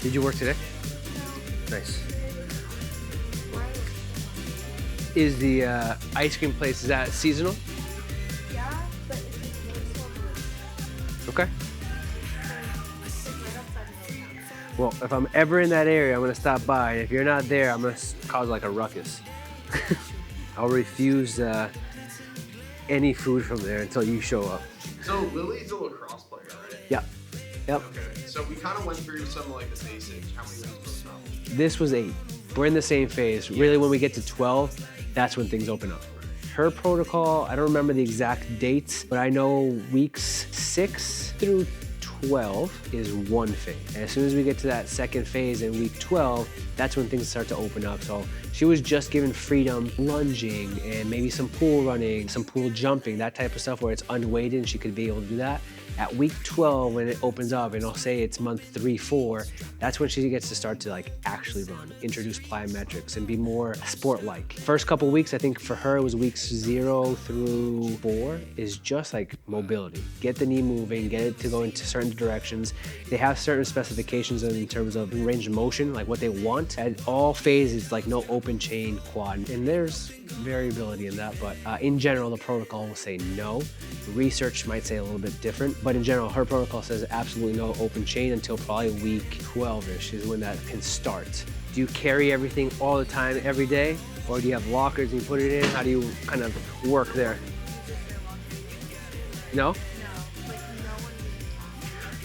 Did you work today? Nice. Is the ice cream place, is that seasonal? Yeah, but it's really slow. Okay. It's right outside the Well, if I'm ever in that area, I'm gonna stop by. And if you're not there, I'm gonna cause like a ruckus. I'll refuse any food from there until you show up. So Lily's a lacrosse player, right? Yep. Yep. Okay. So we kind of went through some like the basics. How many rounds per round? This was 8. We're in the same phase. Really, when we get to 12, that's when things open up. Her protocol, I don't remember the exact dates, but I know weeks 6 through 12 is one phase. And as soon as we get to that second phase in week 12, that's when things start to open up. So she was just given freedom lunging and maybe some pool running, some pool jumping, that type of stuff where it's unweighted and she could be able to do that. At week 12, when it opens up, and I'll say it's month 3, 4, that's when she gets to start to like actually run, introduce plyometrics, and be more sport-like. First couple weeks, I think for her, it was weeks 0 through 4, is just like mobility. Get the knee moving, get it to go into certain directions. They have certain specifications in terms of range of motion, like what they want. At all phases, like no open chain quad, and there's variability in that, but in general, the protocol will say no. Research might say a little bit different, but in general, her protocol says absolutely no open chain until probably week 12-ish is when that can start. Do you carry everything all the time, every day? Or do you have lockers and you put it in? How do you kind of work there? No? No, like no one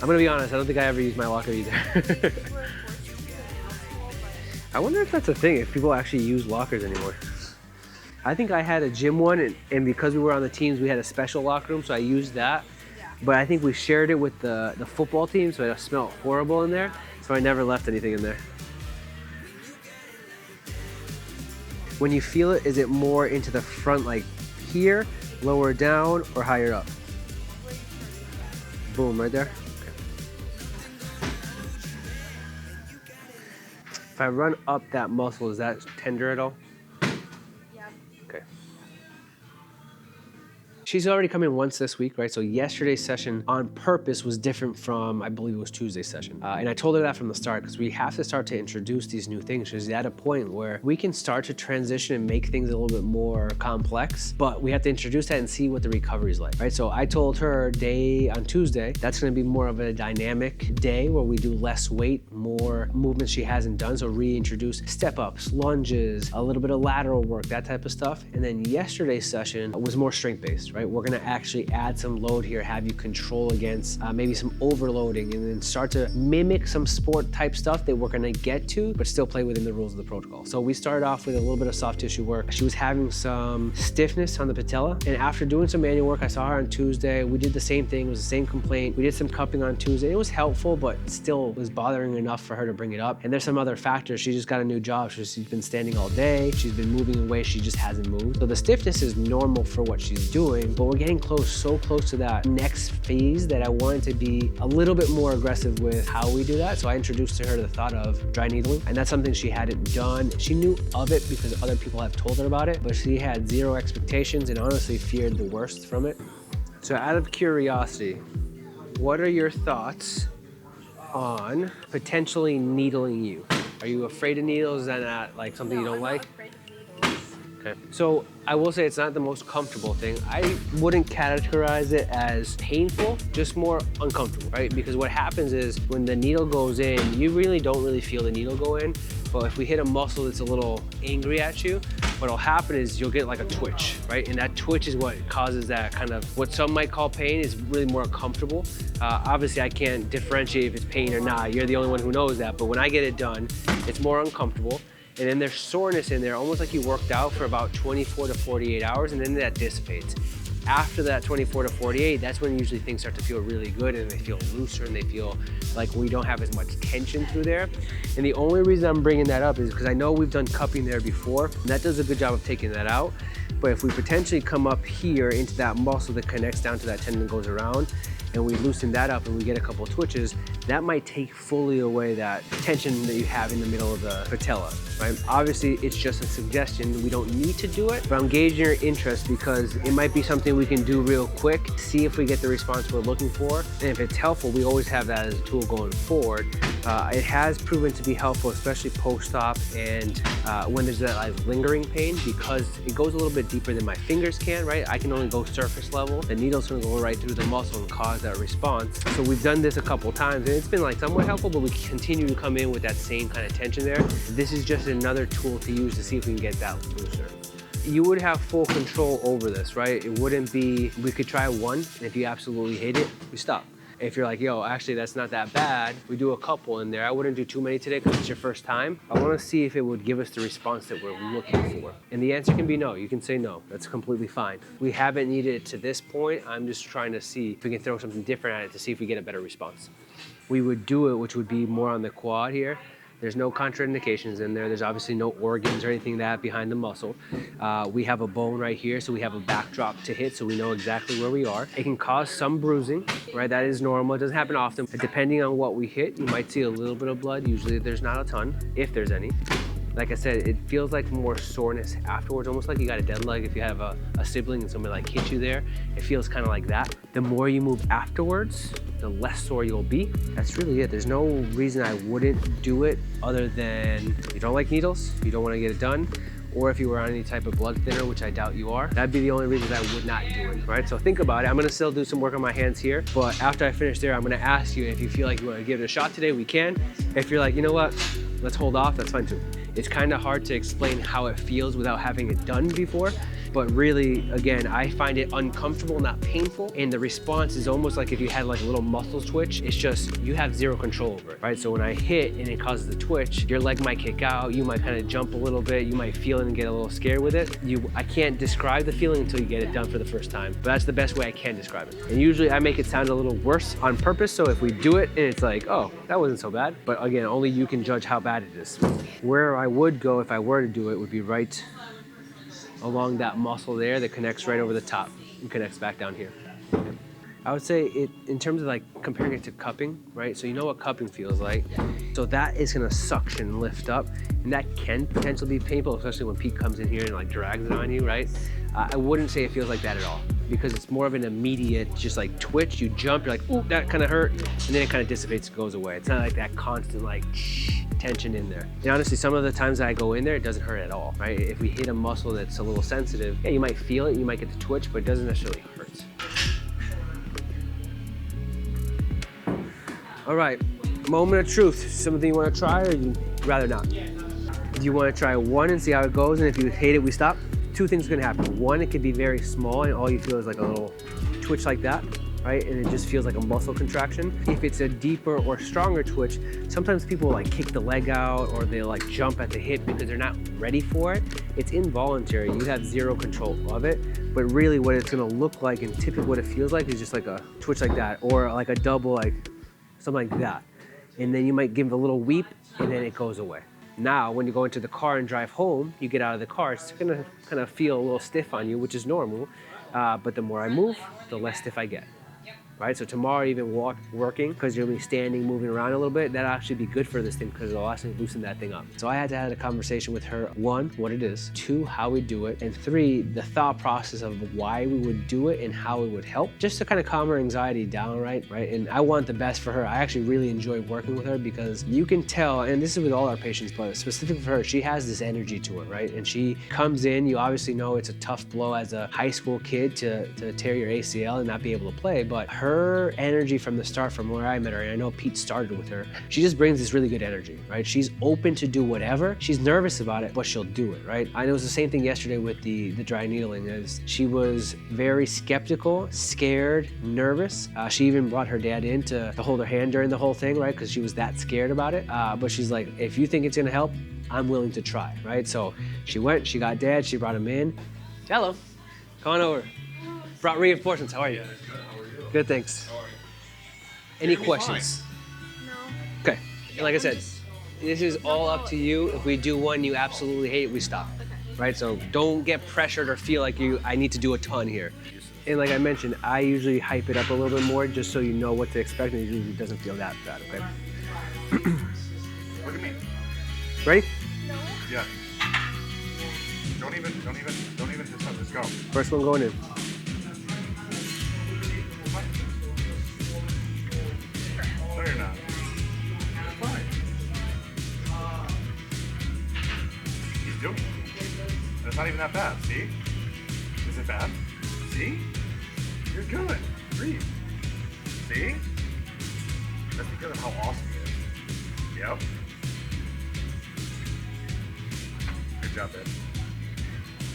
I'm gonna be honest, I don't think I ever use my locker either. we're forced to do it in household, but I wonder if that's a thing, if people actually use lockers anymore. I think I had a gym one, and because we were on the teams, we had a special locker room, so I used that. yeah. But I think we shared it with the football team, so it smelled horrible in there, so I never left anything in there. When you feel it, is it more into the front, like here, lower down, or higher up? Boom, right there? Okay. If I run up that muscle, is that tender at all? Yeah. Okay. She's already come in once this week, right? So yesterday's session on purpose was different from, I believe it was Tuesday's session. And I told her that from the start because we have to start to introduce these new things. She's at a point where we can start to transition and make things a little bit more complex, but we have to introduce that and see what the recovery is like, right? So I told her day on Tuesday, that's gonna be more of a dynamic day where we do less weight, more movements she hasn't done. So reintroduce step-ups, lunges, a little bit of lateral work, that type of stuff. And then yesterday's session was more strength-based, right? We're gonna actually add some load here, have you control against maybe some overloading, and then start to mimic some sport type stuff that we're gonna get to, but still play within the rules of the protocol. So we started off with a little bit of soft tissue work. She was having some stiffness on the patella, and after doing some manual work, I saw her on Tuesday. We did the same thing, it was the same complaint. We did some cupping on Tuesday. It was helpful, but still was bothering enough for her to bring it up. And there's some other factors. She just got a new job. She's been standing all day. She's been moving in ways she just hasn't moved. So the stiffness is normal for what she's doing, but we're getting close, so close to that next phase that I wanted to be a little bit more aggressive with how we do that. So I introduced to her the thought of dry needling, and that's something she hadn't done. She knew of it because other people have told her about it, but she had zero expectations and honestly feared the worst from it. So out of curiosity, what are your thoughts on potentially needling you? Are you afraid of needles? Is that not like something you don't like? Afraid of needles. Okay. So I will say it's not the most comfortable thing. I wouldn't categorize it as painful, just more uncomfortable, right? Because what happens is when the needle goes in, you really don't really feel the needle go in. But if we hit a muscle that's a little angry at you, what'll happen is you'll get like a twitch, right? And that twitch is what causes that kind of, what some might call pain is really more uncomfortable. Obviously I can't differentiate if it's pain or not. You're the only one who knows that. But when I get it done, it's more uncomfortable. And then there's soreness in there, almost like you worked out for about 24 to 48 hours, and then that dissipates. After that 24 to 48, that's when usually things start to feel really good and they feel looser and they feel like we don't have as much tension through there. And the only reason I'm bringing that up is because I know we've done cupping there before, and that does a good job of taking that out. But if we potentially come up here into that muscle that connects down to that tendon and goes around, and we loosen that up and we get a couple twitches, that might take fully away that tension that you have in the middle of the patella, right? Obviously, it's just a suggestion. We don't need to do it, but I'm gauging your interest because it might be something we can do real quick, see if we get the response we're looking for. And if it's helpful, we always have that as a tool going forward. It has proven to be helpful, especially post-op and when there's that like lingering pain, because it goes a little bit deeper than my fingers can, right? I can only go surface level. The needle's gonna go right through the muscle and cause that response. So we've done this a couple times and it's been like somewhat helpful, but we continue to come in with that same kind of tension there. This is just another tool to use to see if we can get that looser. You would have full control over this, right? It wouldn't be, we could try one, and if you absolutely hate it, we stop. If you're like, yo, actually that's not that bad, we do a couple in there. I wouldn't do too many today because it's your first time. I wanna see if it would give us the response that we're looking for. And the answer can be no, you can say no, that's completely fine. We haven't needed it to this point. I'm just trying to see if we can throw something different at it to see if we get a better response. We would do it, which would be more on the quad here. There's no contraindications in there. There's obviously no organs or anything like that behind the muscle. We have a bone right here, so we have a backdrop to hit, so we know exactly where we are. It can cause some bruising, right? That is normal. It doesn't happen often. But depending on what we hit, you might see a little bit of blood. Usually there's not a ton, if there's any. Like I said, it feels like more soreness afterwards, almost like you got a dead leg if you have a sibling and somebody like hit you there. It feels kind of like that. The more you move afterwards, the less sore you'll be. That's really it. There's no reason I wouldn't do it other than you don't like needles, you don't want to get it done, or if you were on any type of blood thinner, which I doubt you are, that'd be the only reason I would not do it, right? So think about it. I'm gonna still do some work on my hands here, but after I finish there, I'm gonna ask you if you feel like you wanna give it a shot today, we can. If you're like, you know what, let's hold off, that's fine too. It's kind of hard to explain how it feels without having it done before, but really, again, I find it uncomfortable, not painful, and the response is almost like if you had like a little muscle twitch. It's just, you have zero control over it, right? So when I hit and it causes the twitch, your leg might kick out, you might kind of jump a little bit, you might feel it and get a little scared with it. I can't describe the feeling until you get it done for the first time, but that's the best way I can describe it. And usually I make it sound a little worse on purpose, so if we do it and it's like, oh, that wasn't so bad, but again, only you can judge how bad it is. Where I would go if I were to do it would be right along that muscle there that connects right over the top and connects back down here. I would say it, in terms of like comparing it to cupping, right? So you know what cupping feels like. So that is gonna suction, lift up, and that can potentially be painful, especially when Pete comes in here and like drags it on you, right? I wouldn't say it feels like that at all, because it's more of an immediate, just like twitch, you jump, you're like, ooh, that kind of hurt, and then it kind of dissipates, goes away. It's not like that constant like tension in there. And honestly, some of the times that I go in there, it doesn't hurt at all, right? If we hit a muscle that's a little sensitive, yeah, you might feel it, you might get the twitch, but it doesn't necessarily hurt. All right, moment of truth. Something you want to try, or you'd rather not? Do you want to try one and see how it goes, and if you hate it, we stop? Two things can happen. One, it could be very small, and all you feel is like a little twitch like that, right? And it just feels like a muscle contraction. If it's a deeper or stronger twitch, sometimes people like kick the leg out, or they like jump at the hip because they're not ready for it. It's involuntary. You have zero control of it. But really what it's gonna look like, and typically what it feels like, is just like a twitch like that, or like a double, like something like that. And then you might give it a little weep, and then it goes away. Now, when you go into the car and drive home, you get out of the car, it's gonna kind of feel a little stiff on you, which is normal. But the more I move, the less stiff I get. Right? So tomorrow, even working, because you'll be standing, moving around a little bit, that'll actually be good for this thing, because it'll actually loosen that thing up. So I had to have a conversation with her. One, what it is. Two, how we do it. And three, the thought process of why we would do it and how it would help, just to kind of calm her anxiety down, right? And I want the best for her. I actually really enjoy working with her, because you can tell, and this is with all our patients, but specifically for her, she has this energy to her, right? And she comes in, you obviously know it's a tough blow as a high school kid to tear your ACL and not be able to play, but her energy from the start, from where I met her, and I know Pete started with her, she just brings this really good energy, right? She's open to do whatever. She's nervous about it, but she'll do it, right? And it was the same thing yesterday with the dry needling. Is she was very skeptical, scared, nervous. She even brought her dad in to hold her hand during the whole thing, right? Because she was that scared about it. But she's like, if you think it's gonna help, I'm willing to try, right? So she went, she got dad, she brought him in. Hello, come on over. Brought reinforcements, how are you? Good, thanks. Any questions? No. Okay, and like I said, this is all up to you. If we do one you absolutely hate, we stop. Okay. Right, so don't get pressured or feel like I need to do a ton here. And like I mentioned, I usually hype it up a little bit more just so you know what to expect, and it usually doesn't feel that bad, okay? Look at me. Ready? Yeah. Don't even just go. First one going in. No, you're not. It's fine. He's doing it. And it's not even that bad, see? Is it bad? See? You're good. Breathe. See? That's because of how awesome he is. Yep. Good job, Ed.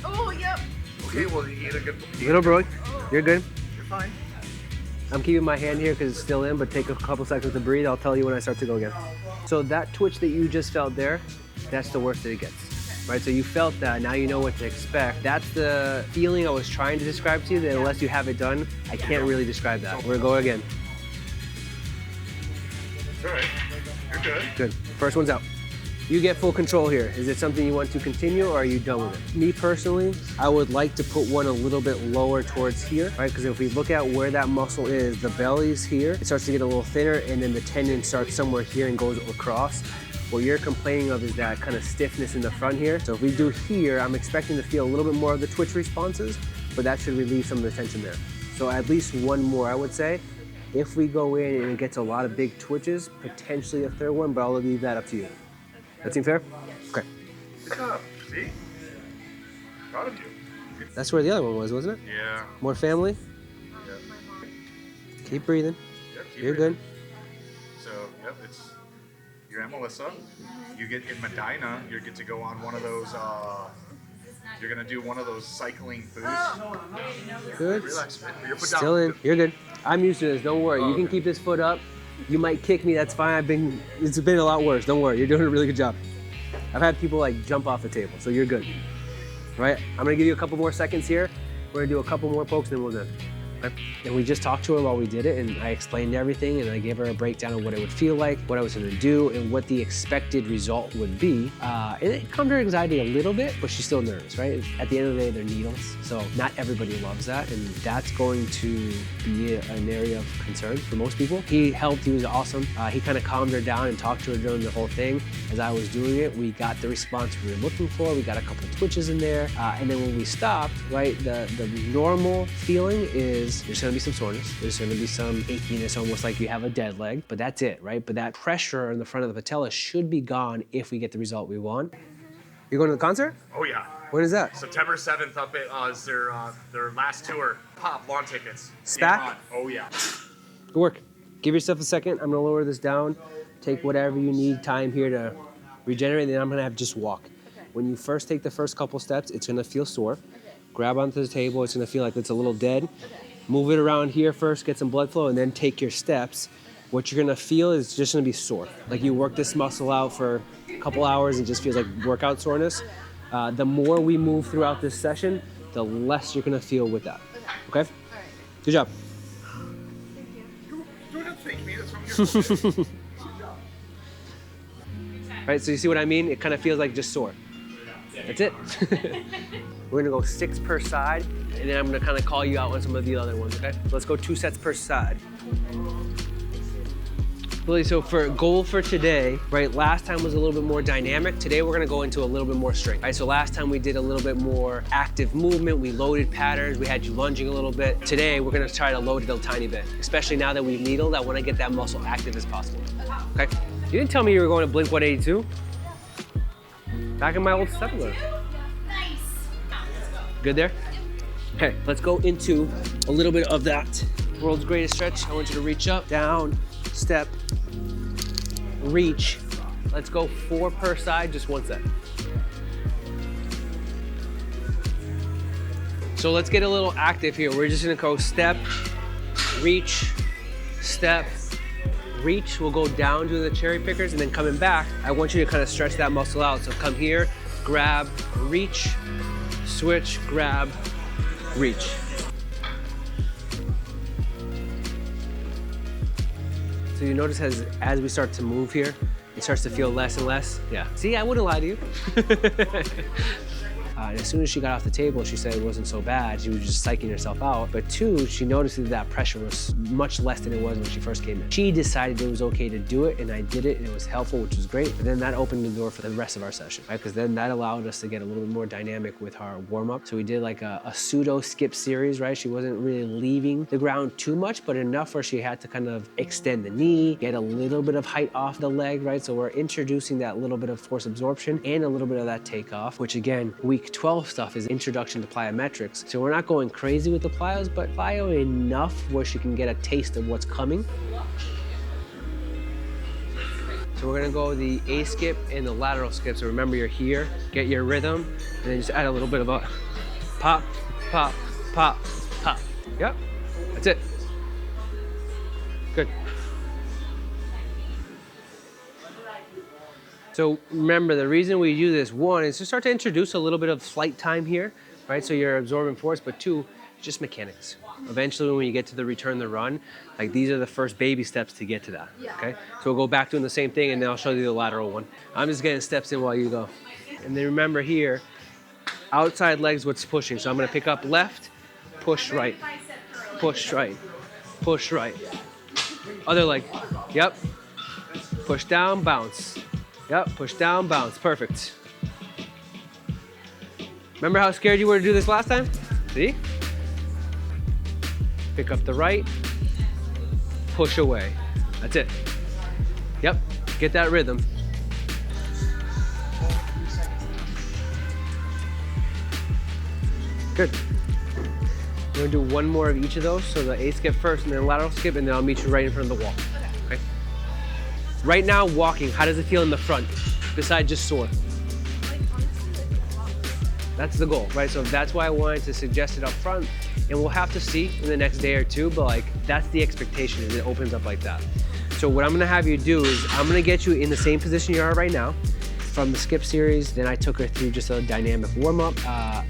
Oh, yep. Okay, well, you need a good... Little bro, you're good. You're fine. I'm keeping my hand here because it's still in, but take a couple seconds to breathe. I'll tell you when I start to go again. So that twitch that you just felt there, that's the worst that it gets, right? So you felt that, now you know what to expect. That's the feeling I was trying to describe to you, that unless you have it done, I can't really describe that. We're gonna go again. It's all right. You're good. Good. First one's out. You get full control here. Is it something you want to continue, or are you done with it? Me personally, I would like to put one a little bit lower towards here, right? Because if we look at where that muscle is, the belly's here, it starts to get a little thinner, and then the tendon starts somewhere here and goes across. What you're complaining of is that kind of stiffness in the front here. So if we do here, I'm expecting to feel a little bit more of the twitch responses, but that should relieve some of the tension there. So at least one more, I would say. If we go in and it gets a lot of big twitches, potentially a third one, but I'll leave that up to you. That seem fair? Okay. Good job. See? Proud of you. That's where the other one was, wasn't it? Yeah. More family? Yep. My mom. Keep breathing. Yep, keep You're breathing. good. So, yep, it's you and Melissa. You get in Medina, you get to go on one of those, you're going to do one of those cycling boosts. Good. Relax, man. Your foot Still down. in. You're good. I'm used to this. Don't worry. Oh, You can okay. keep this foot up. You might kick me. That's fine. It's been a lot worse. Don't worry. You're doing a really good job. I've had people like jump off the table, so you're good. Right? I'm gonna give you a couple more seconds here. We're gonna do a couple more pokes, then we're done. Okay? And we just talked to her while we did it, and I explained everything, and I gave her a breakdown of what it would feel like, what I was gonna do, and what the expected result would be. And it calmed her anxiety a little bit, but she's still nervous, right? At the end of the day, they're needles, so not everybody loves that, and that's going to be an area of concern for most people. He helped, he was awesome. He kind of calmed her down and talked to her during the whole thing. As I was doing it, we got the response we were looking for. We got a couple twitches in there, and then when we stopped, right, the normal feeling is there's gonna be some soreness, there's gonna be some achiness, almost like you have a dead leg, but that's it, right? But that pressure in the front of the patella should be gone if we get the result we want. You're going to the concert? Oh, yeah. When is that? September 7th up at is their last tour. Pop lawn tickets. SPAC? Game on. Oh, yeah. Good work. Give yourself a second. I'm gonna lower this down. Take whatever you need time here to regenerate, then I'm gonna have just walk. When you first take the first couple steps, it's gonna feel sore. Grab onto the table, it's gonna feel like it's a little dead. Move it around here first, get some blood flow, and then take your steps. What you're gonna feel is just gonna be sore. Like you work this muscle out for a couple hours, it just feels like workout soreness. The more we move throughout this session, the less you're gonna feel with that. Okay? Good job. Do not thank me. That's what I'm here for. Right, so you see what I mean? It kind of feels like just sore. That's it. We're gonna go 6 per side, and then I'm gonna kind of call you out on some of the other ones, okay? Let's go 2 sets per side. Lily, so for goal for today, right, last time was a little bit more dynamic. Today we're gonna go into a little bit more strength, right? So last time we did a little bit more active movement, we loaded patterns, we had you lunging a little bit. Today we're gonna try to load it a tiny bit, especially now that we've needled. I wanna get that muscle active as possible, okay? You didn't tell me you were going to Blink 182. Back in my old stepler. Nice. Good there? Okay, let's go into a little bit of that world's greatest stretch. I want you to reach up, down, step, reach. Let's go 4 per side, just 1 set. So let's get a little active here. We're just gonna go step, reach, step, reach. We'll go down to the cherry pickers, and then coming back, I want you to kind of stretch that muscle out. So come here, grab, reach, switch, grab, reach. So you notice as we start to move here, it starts to feel less and less. Yeah. See, I wouldn't lie to you. And as soon as she got off the table, she said it wasn't so bad. She was just psyching herself out. But two, she noticed that pressure was much less than it was when she first came in. She decided it was okay to do it, and I did it, and it was helpful, which was great. But then that opened the door for the rest of our session, right? Because then that allowed us to get a little bit more dynamic with our warm-up. So we did like a pseudo skip series, right? She wasn't really leaving the ground too much, but enough where she had to kind of extend the knee, get a little bit of height off the leg, right? So we're introducing that little bit of force absorption and a little bit of that takeoff, which again, week 12 stuff is introduction to plyometrics. So we're not going crazy with the plyos, but plyo enough where she can get a taste of what's coming. So we're gonna go the A skip and the lateral skip. So remember, you're here, get your rhythm, and then just add a little bit of a pop, pop, pop, pop. Yep, that's it. Good. So remember, the reason we do this, one, is to start to introduce a little bit of flight time here, right? So you're absorbing force, but two, just mechanics. Eventually, when you get to the return the run, like these are the first baby steps to get to that, okay? So we'll go back doing the same thing, and then I'll show you the lateral one. I'm just getting steps in while you go. And then remember here, outside leg's what's pushing. So I'm gonna pick up left, push right, push right, push right. Other leg, yep. Push down, bounce. Yep, push down, bounce, perfect. Remember how scared you were to do this last time? See? Pick up the right, push away. That's it. Yep, get that rhythm. Good. We're gonna do one more of each of those. So the A skip first and then lateral skip, and then I'll meet you right in front of the wall. Okay? Right now, walking, how does it feel in the front, besides just sore? That's the goal, right? So that's why I wanted to suggest it up front, and we'll have to see in the next day or two, but like, that's the expectation, is it opens up like that. So what I'm gonna have you do is, I'm gonna get you in the same position you are right now, from the skip series. Then I took her through just a dynamic warm up,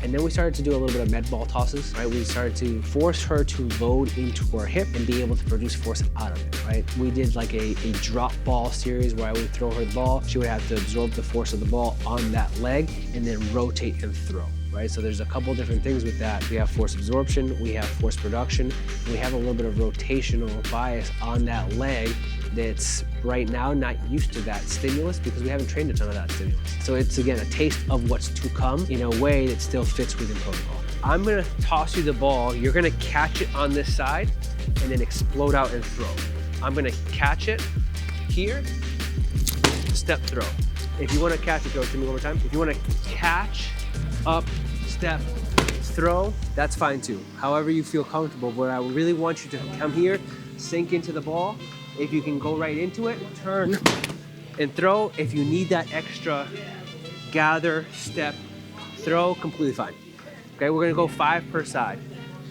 and then we started to do a little bit of med ball tosses, right? We started to force her to load into her hip and be able to produce force out of it, right? We did like a drop ball series where I would throw her the ball. She would have to absorb the force of the ball on that leg and then rotate and throw, right? So there's a couple different things with that. We have force absorption, we have force production, and we have a little bit of rotational bias on that leg that's right now not used to that stimulus because we haven't trained a ton of that stimulus. So it's, again, a taste of what's to come in a way that still fits within protocol. I'm gonna toss you the ball. You're gonna catch it on this side and then explode out and throw. I'm gonna catch it here, step, throw. If you wanna catch it, throw it to me one more time. If you wanna catch, up, step, throw, that's fine too. However you feel comfortable, but I really want you to come here, sink into the ball. If you can go right into it, turn and throw. If you need that extra gather, step, throw, completely fine. Okay, we're gonna go 5 per side.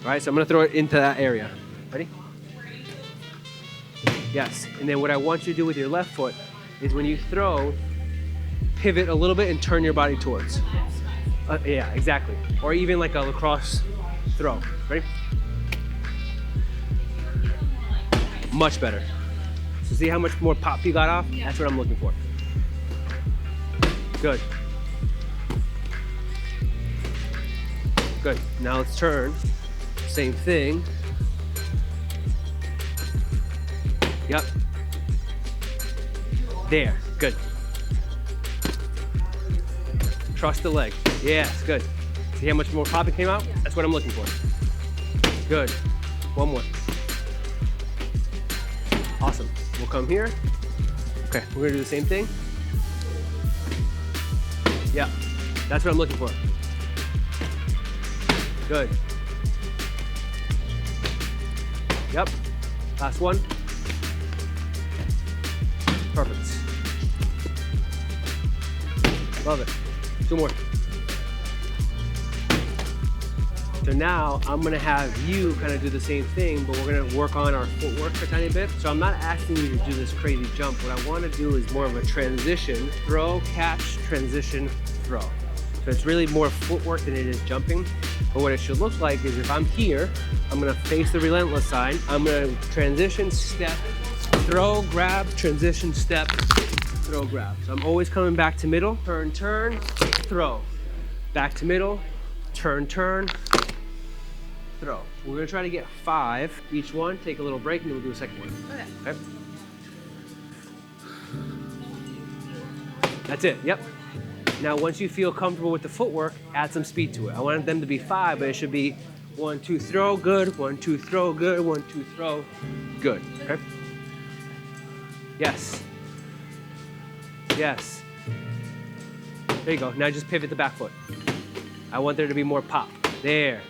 All right, so I'm gonna throw it into that area. Ready? Yes, and then what I want you to do with your left foot is when you throw, pivot a little bit and turn your body towards. Yeah, exactly. Or even like a lacrosse throw. Ready? Much better. So see how much more pop you got off? Yeah. That's what I'm looking for. Good. Good. Now let's turn. Same thing. Yep. There. Good. Trust the leg. Yes, good. See how much more pop it came out? That's what I'm looking for. Good. One more. Awesome. We'll come here. Okay, we're gonna do the same thing. Yeah, that's what I'm looking for. Good. Yep, last one. Perfect. Love it. 2 more. So now I'm gonna have you kind of do the same thing, but we're gonna work on our footwork a tiny bit. So I'm not asking you to do this crazy jump. What I wanna do is more of a transition, throw, catch, transition, throw. So it's really more footwork than it is jumping. But what it should look like is if I'm here, I'm gonna face the relentless side. I'm gonna transition, step, throw, grab, transition, step, throw, grab. So I'm always coming back to middle, turn, throw. Back to middle, turn, throw. We're gonna try to get 5 each one, take a little break, and then we'll do a second one. Okay? That's it, yep. Now, once you feel comfortable with the footwork, add some speed to it. I wanted them to be 5, but it should be 1, 2, throw, good. 1, 2, throw, good. 1, 2, throw, good. Okay? Yes. Yes. There you go. Now just pivot the back foot. I want there to be more pop. There.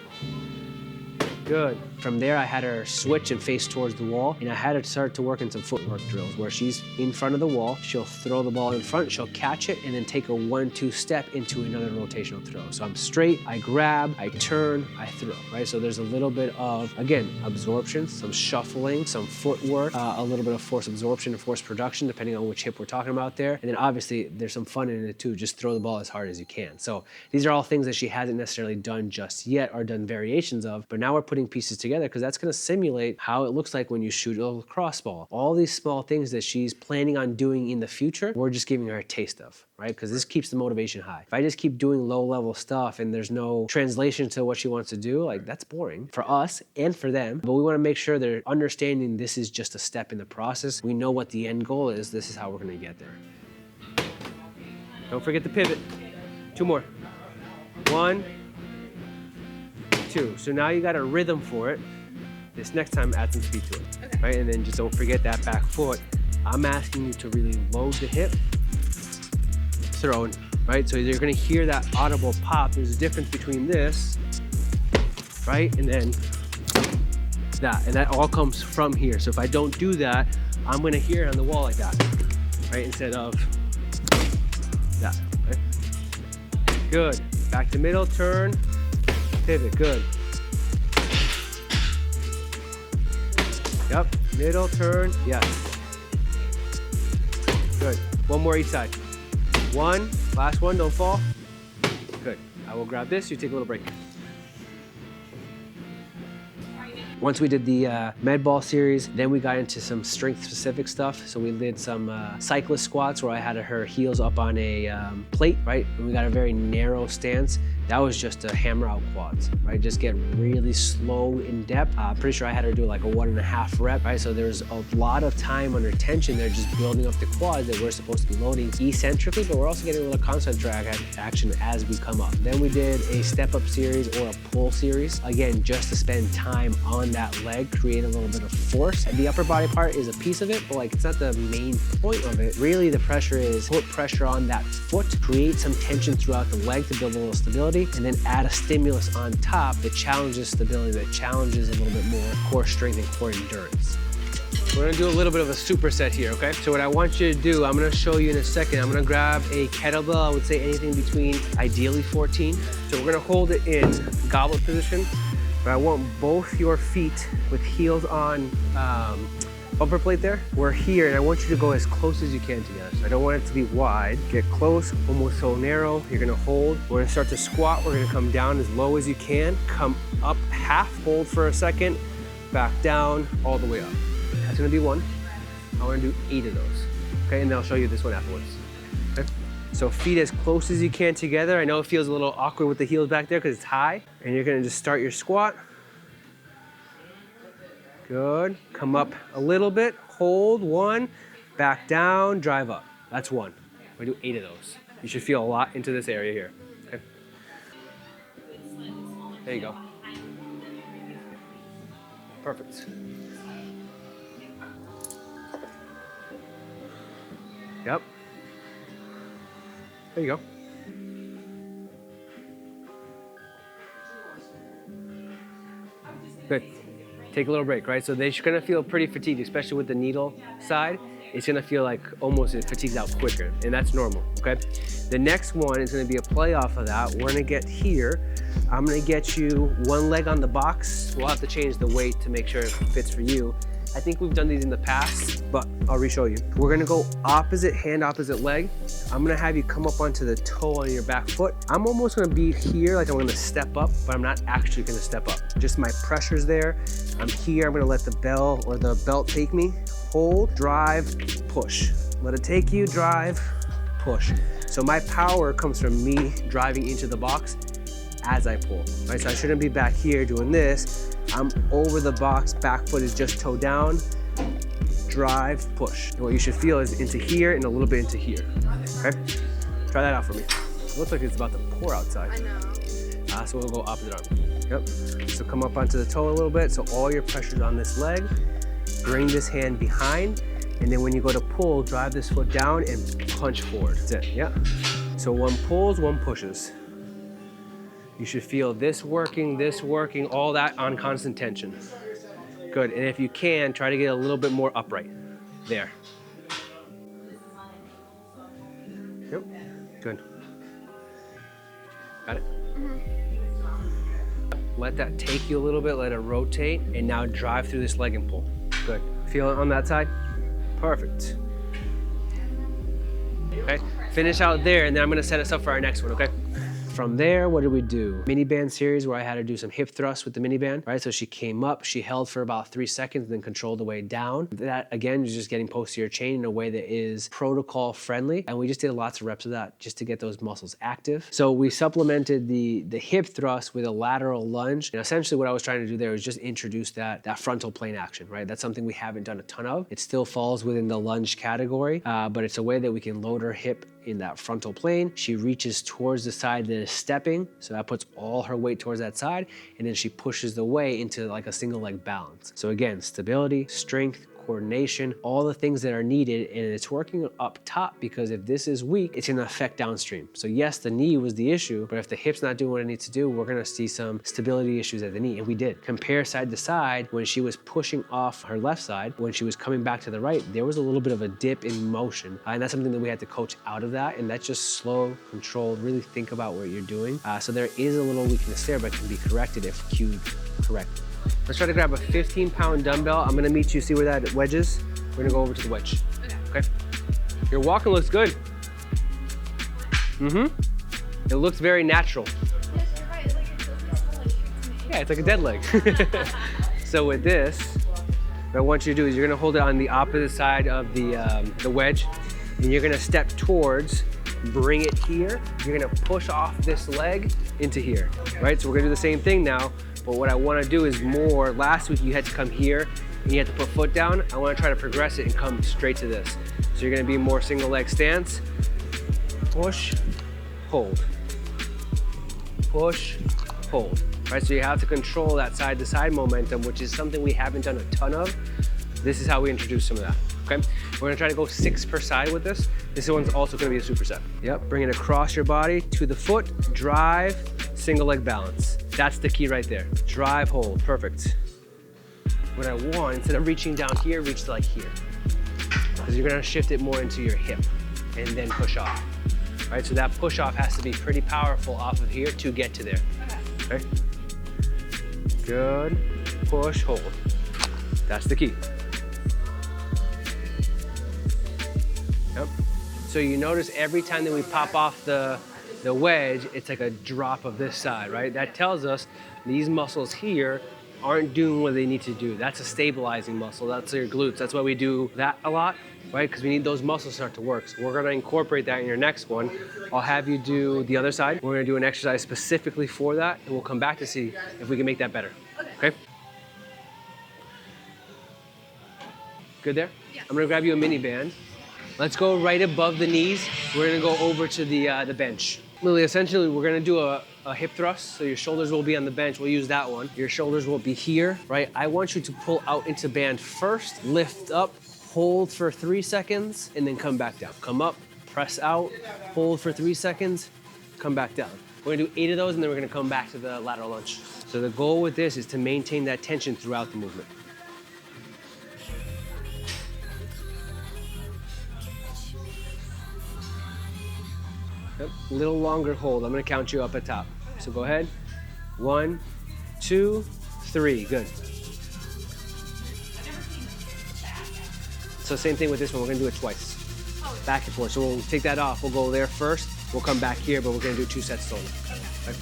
Good. From there, I had her switch and face towards the wall, and I had her start to work in some footwork drills where she's in front of the wall, she'll throw the ball in front, she'll catch it, and then take a 1-2 step into another rotational throw. So I'm straight, I grab, I turn, I throw, right? So there's a little bit of, again, absorption, some shuffling, some footwork, a little bit of force absorption and force production, depending on which hip we're talking about there. And then obviously, there's some fun in it too, just throw the ball as hard as you can. So these are all things that she hasn't necessarily done just yet or done variations of, but now we're putting pieces together because that's going to simulate how it looks like when you shoot a lacrosse ball. All these small things that she's planning on doing in the future, we're just giving her a taste of, right? Because this keeps the motivation high. If I just keep doing low-level stuff and there's no translation to what she wants to do, like that's boring for us and for them. But we want to make sure they're understanding this is just a step in the process. We know what the end goal is. This is how we're going to get there. Don't forget the pivot. 2 more. 1, 2. So now you got a rhythm for it. This next time, add some speed to it, right? And then just don't forget that back foot. I'm asking you to really load the hip, throwing, right? So you're gonna hear that audible pop. There's a difference between this, right? And then that, and that all comes from here. So if I don't do that, I'm gonna hear it on the wall like that, right? Instead of that, right? Good. Back to middle, turn, pivot, good. Yep, middle, turn, yes. Good. 1 more each side. 1, last one, don't fall. Good. I will grab this, you take a little break. Once we did the med ball series, then we got into some strength specific stuff. So we did some cyclist squats where I had her heels up on a plate, right? And we got a very narrow stance. That was just to hammer out quads, right? Just get really slow in depth. Pretty sure I had her do like a 1.5 rep, right? So there's a lot of time under tension there, just building up the quads that we're supposed to be loading eccentrically, but we're also getting a little concentric action as we come up. Then we did a step up series or a pull series. Again, just to spend time on that leg, create a little bit of force. And the upper body part is a piece of it, but like it's not the main point of it. Really the pressure is put pressure on that foot, create some tension throughout the leg to build a little stability, and then add a stimulus on top that challenges stability, that challenges a little bit more core strength and core endurance. We're gonna do a little bit of a superset here, okay? So what I want you to do, I'm gonna show you in a second. I'm gonna grab a kettlebell, I would say anything between ideally 14. So we're gonna hold it in goblet position, but I want both your feet with heels on bumper plate there. We're here, and I want you to go as close as you can together. So I don't want it to be wide. Get close, almost so narrow. You're gonna hold. We're gonna start to squat. We're gonna come down as low as you can. Come up half, hold for a second, back down, all the way up. That's gonna be 1. I wanna do 8 of those. Okay, and then I'll show you this one afterwards. Okay? So feet as close as you can together. I know it feels a little awkward with the heels back there because it's high. And you're gonna just start your squat. Good. Come up a little bit, hold 1, back down, drive up. That's 1. We do 8 of those. You should feel a lot into this area here. Okay. There you go. Perfect. Yep. There you go. Good. Take a little break, right? So they're gonna feel pretty fatigued, especially with the needle side. It's gonna feel like almost it fatigues out quicker, and that's normal, okay? The next one is gonna be a play off of that. We're gonna get here. I'm gonna get you 1 leg on the box. We'll have to change the weight to make sure it fits for you. I think we've done these in the past, but I'll re-show you. We're gonna go opposite hand, opposite leg. I'm gonna have you come up onto the toe on your back foot. I'm almost gonna be here, like I'm gonna step up, but I'm not actually gonna step up. Just my pressure's there. I'm here, I'm gonna let the bell or the belt take me. Hold, drive, push. Let it take you, drive, push. So my power comes from me driving into the box as I pull, right? So I shouldn't be back here doing this. I'm over the box, back foot is just toe down, drive, push. And what you should feel is into here and a little bit into here, okay? Try that out for me. It looks like it's about to pour outside. I know. So we'll go opposite arm. Yep. So come up onto the toe a little bit. So all your pressure's on this leg. Bring this hand behind. And then when you go to pull, drive this foot down and punch forward. That's it, yeah. So one pulls, one pushes. You should feel this working, all that on constant tension. Good, and if you can, try to get a little bit more upright. There. Yep, good. Got it? Let that take you a little bit, let it rotate, and now drive through this leg and pull. Good. Feel it on that side? Perfect. Okay, finish out there, and then I'm gonna set us up for our next one, okay? From there, what did we do? Mini band series where I had her do some hip thrusts with the mini band, right? So she came up, she held for about 3 seconds, and then controlled the way down. That, again, is just getting posterior chain in a way that is protocol friendly. And we just did lots of reps of that just to get those muscles active. So we supplemented the hip thrust with a lateral lunge. And essentially what I was trying to do there was just introduce that frontal plane action, right? That's something we haven't done a ton of. It still falls within the lunge category, but it's a way that we can load her hip in that frontal plane. She reaches towards the side that is stepping, so that puts all her weight towards that side, and then she pushes the way into like a single leg balance. So again, stability, strength, coordination, all the things that are needed, and it's working up top because if this is weak, it's gonna affect downstream. So yes, the knee was the issue, but if the hip's not doing what it needs to do, we're gonna see some stability issues at the knee, and we did. Compare side to side, when she was pushing off her left side, when she was coming back to the right, there was a little bit of a dip in motion, and that's something that we had to coach out of that, and that's just slow, controlled, really think about what you're doing. So there is a little weakness there, but it can be corrected if cued correctly. Let's try to grab a 15-pound dumbbell. I'm gonna meet you, see where that wedge is? We're gonna go over to the wedge. Okay. Your walking looks good. It looks very natural. Yes, you're right. It's like it doesn't feel like it's me. Yeah, it's like a dead leg. So with this, what I want you to do is you're gonna hold it on the opposite side of the wedge, and you're gonna step towards, bring it here. You're gonna push off this leg into here, right? So we're gonna do the same thing now. But what I want to do is more, last week you had to come here and you had to put foot down. I want to try to progress it and come straight to this. So you're going to be more single leg stance. Push, hold. Push, hold. Right, so you have to control that side to side momentum, which is something we haven't done a ton of. This is how we introduce some of that, okay? We're gonna try to go 6 per side with this. This one's also gonna be a superset. Yep, bring it across your body to the foot, drive, single leg balance. That's the key right there. Drive, hold, perfect. What I want, instead of reaching down here, reach to like here. Because you're gonna shift it more into your hip and then push off. Right, so that push off has to be pretty powerful off of here to get to there. Okay? Good, push, hold. That's the key. Yep. So you notice every time that we pop off the wedge, it's like a drop of this side, right? That tells us these muscles here aren't doing what they need to do. That's a stabilizing muscle. That's your glutes. That's why we do that a lot, right? Because we need those muscles to start to work. So we're gonna incorporate that in your next one. I'll have you do the other side. We're gonna do an exercise specifically for that, and we'll come back to see if we can make that better. Okay? Good there? Yeah. I'm gonna grab you a mini band. Let's go right above the knees. We're gonna go over to the bench. Lily, essentially, we're gonna do a hip thrust. So your shoulders will be on the bench. We'll use that one. Your shoulders will be here, right? I want you to pull out into band first, lift up, hold for 3 seconds, and then come back down. Come up, press out, hold for 3 seconds, come back down. We're gonna do 8 of those, and then we're gonna come back to the lateral lunge. So the goal with this is to maintain that tension throughout the movement. Yep. A little longer hold. I'm gonna count you up at top. So go ahead. 1, 2, 3. Good. So same thing with this one. We're gonna do it twice. Back and forth. So we'll take that off. We'll go there first. We'll come back here, but we're gonna do 2 sets total. Okay.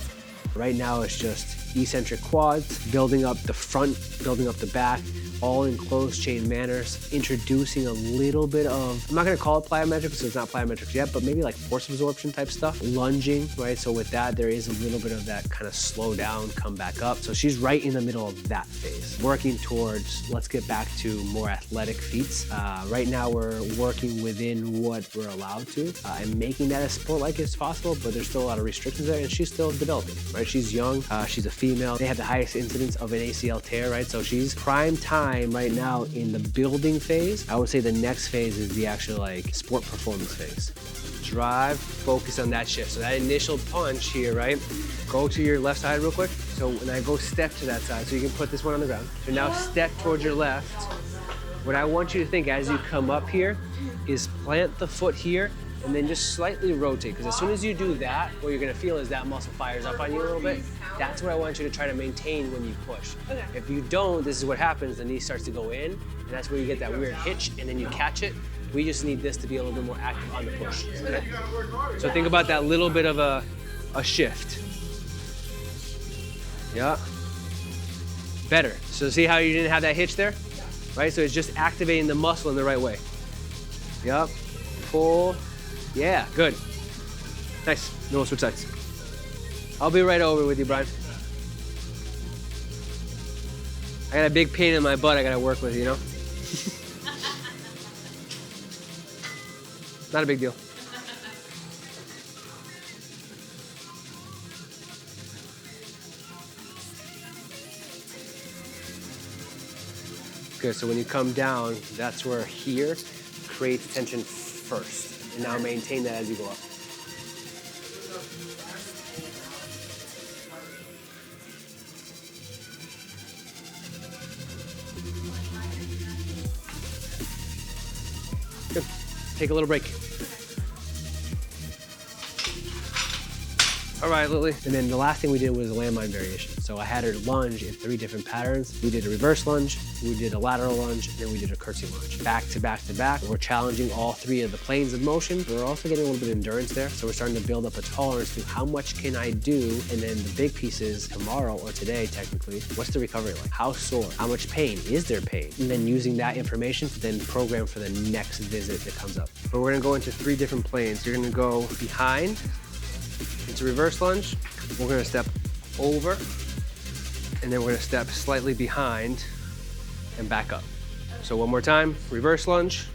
Right now it's just eccentric quads, building up the front, building up the back, all in closed chain manners, introducing a little bit of, I'm not gonna call it plyometrics because it's not plyometrics yet, but maybe like force absorption type stuff, lunging, right? So with that, there is a little bit of that kind of slow down, come back up. So she's right in the middle of that phase, working towards, let's get back to more athletic feats. Right now we're working within what we're allowed to and making that as sport-like as possible, but there's still a lot of restrictions there and she's still developing, right? She's young, she's a female. They have the highest incidence of an ACL tear, right? So she's prime time right now in the building phase. I would say the next phase is the actual like sport performance phase. Drive, focus on that shift. So that initial punch here, right? Go to your left side real quick. So when I go step to that side, so you can put this one on the ground. So now step towards your left. What I want you to think as you come up here is plant the foot here and then just slightly rotate. Because as soon as you do that, what you're gonna feel is that muscle fires up on you a little bit. That's what I want you to try to maintain when you push. Okay. If you don't, this is what happens. The knee starts to go in, and that's where you get that weird hitch, and then you catch it. We just need this to be a little bit more active on the push. Okay? So think about that little bit of a shift. Yeah. Better. So see how you didn't have that hitch there? Right? So it's just activating the muscle in the right way. Yep. Pull. Yeah, good. Nice. No, we'll switch sides. I'll be right over with you, Brian. I got a big pain in my butt I gotta work with, you know? Not a big deal. Good, so when you come down, that's where here creates tension first. And now maintain that as you go up. Good. Take a little break. All right, Lily. And then the last thing we did was a landmine variation. So I had her lunge in 3 different patterns. We did a reverse lunge, we did a lateral lunge, and then we did a curtsy lunge. Back to back to back. We're challenging all 3 of the planes of motion. We're also getting a little bit of endurance there. So we're starting to build up a tolerance to how much can I do? And then the big piece is tomorrow or today, technically, what's the recovery like? How sore? How much pain? Is there pain? And then using that information to then program for the next visit that comes up. But we're gonna go into 3 different planes. You're gonna go behind. It's a reverse lunge. We're gonna step over, and then we're gonna step slightly behind and back up. So one more time, reverse lunge,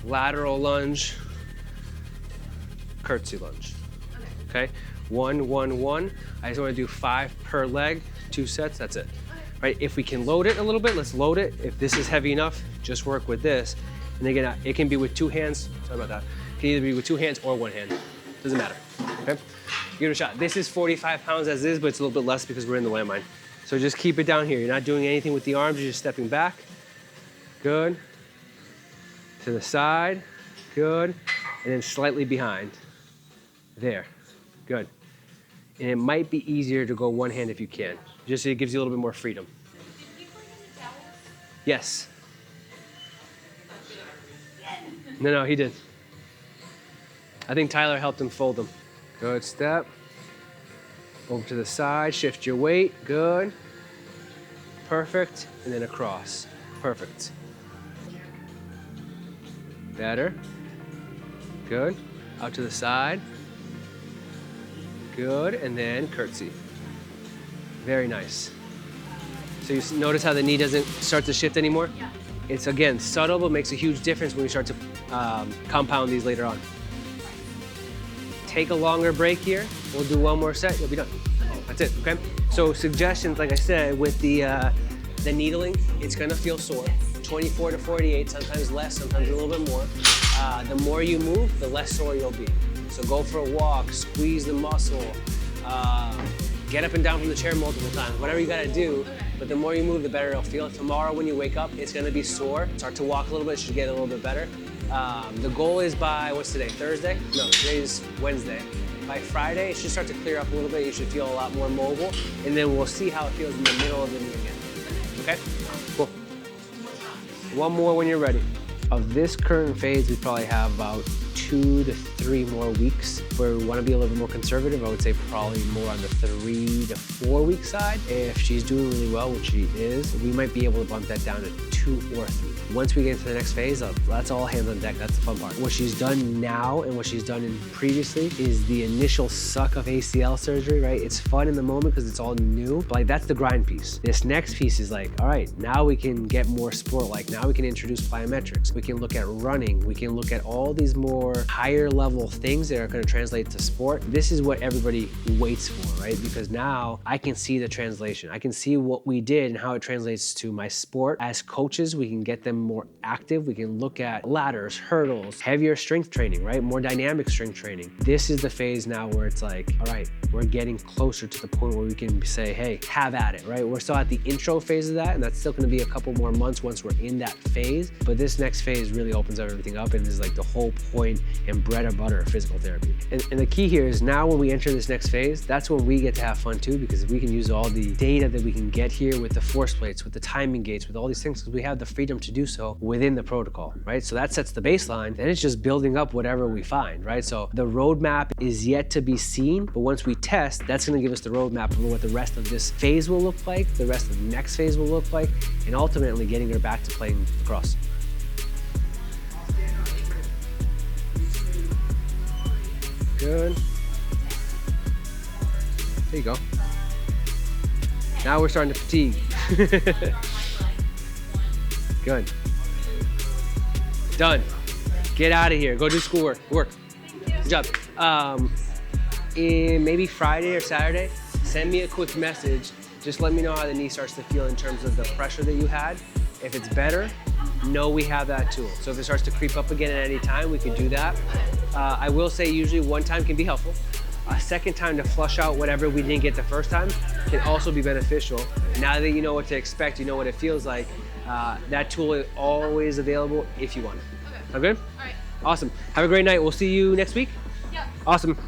lateral lunge, curtsy lunge. Okay, 1, 1, 1. I just wanna do 5 per leg, 2 sets, that's it. Right, if we can load it a little bit, let's load it. If this is heavy enough, just work with this. And again, it can be with 2 hands, sorry about that. It can either be with 2 hands or 1 hand, doesn't matter, okay? Give it a shot. This is 45 pounds as is, but it's a little bit less because we're in the landmine. So just keep it down here. You're not doing anything with the arms, you're just stepping back. Good. To the side, good. And then slightly behind. There, good. And it might be easier to go 1 hand if you can. Just so it gives you a little bit more freedom. Yes. No, he did. I think Tyler helped him fold them. Good step. Over to the side, shift your weight, good. Perfect, and then across, perfect. Better, good. Out to the side, good, and then curtsy. Very nice. So you notice how the knee doesn't start to shift anymore? Yeah. It's, again, subtle, but makes a huge difference when we start to compound these later on. Take a longer break here. We'll do 1 more set, you'll be done. That's it, okay? So suggestions, like I said, with the needling, it's gonna feel sore. 24 to 48, sometimes less, sometimes a little bit more. The more you move, the less sore you'll be. So go for a walk, squeeze the muscle, get up and down from the chair multiple times, whatever you gotta do, but the more you move, the better it'll feel. Tomorrow when you wake up, it's gonna be sore. Start to walk a little bit, should get a little bit better. The goal is by, what's today, Thursday? No, today's Wednesday. By Friday, it should start to clear up a little bit. You should feel a lot more mobile, and then we'll see how it feels in the middle of the knee again. Okay? Cool. 1 more when you're ready. Of this current phase, we probably have about 2 to 3 more weeks. Where we want to be a little bit more conservative, I would say probably more on the 3 to 4 week side. If she's doing really well, which she is, we might be able to bump that down to 2 or 3. Once we get into the next phase, that's all hands on deck. That's the fun part. What she's done now and what she's done previously is the initial suck of ACL surgery, right? It's fun in the moment because it's all new, but like that's the grind piece. This next piece is like, all right, now we can get more sport-like. Now we can introduce plyometrics. We can look at running. We can look at all these more higher level things that are going to translate to sport. This is what everybody waits for, right? Because now I can see the translation. I can see what we did and how it translates to my sport. As coaches, we can get them more active. We can look at ladders, hurdles, heavier strength training, right? More dynamic strength training. This is the phase now where it's like, all right, we're getting closer to the point where we can say, hey, have at it, right? We're still at the intro phase of that, and that's still gonna be a couple more months once we're in that phase. But this next phase really opens everything up and is like the whole point and bread and butter of physical therapy. And the key here is now when we enter this next phase, that's when we get to have fun too, because we can use all the data that we can get here with the force plates, with the timing gates, with all these things, because we have the freedom to do so within the protocol, right? So that sets the baseline, and it's just building up whatever we find, right? So the roadmap is yet to be seen, but once we test, that's gonna give us the roadmap of what the rest of this phase will look like, the rest of the next phase will look like, and ultimately getting her back to playing lacrosse. Good. There you go. Now we're starting to fatigue. Good. Done. Get out of here. Go do schoolwork. Work. Good job. Maybe Friday or Saturday, send me a quick message. Just let me know how the knee starts to feel in terms of the pressure that you had. If it's better, know we have that tool. So if it starts to creep up again at any time, we can do that. I will say usually one time can be helpful. A second time to flush out whatever we didn't get the first time can also be beneficial. Now that you know what to expect, you know what it feels like, that tool is always available if you want it. Okay. Sound good? All right. Awesome. Have a great night. We'll see you next week. Yep. Awesome.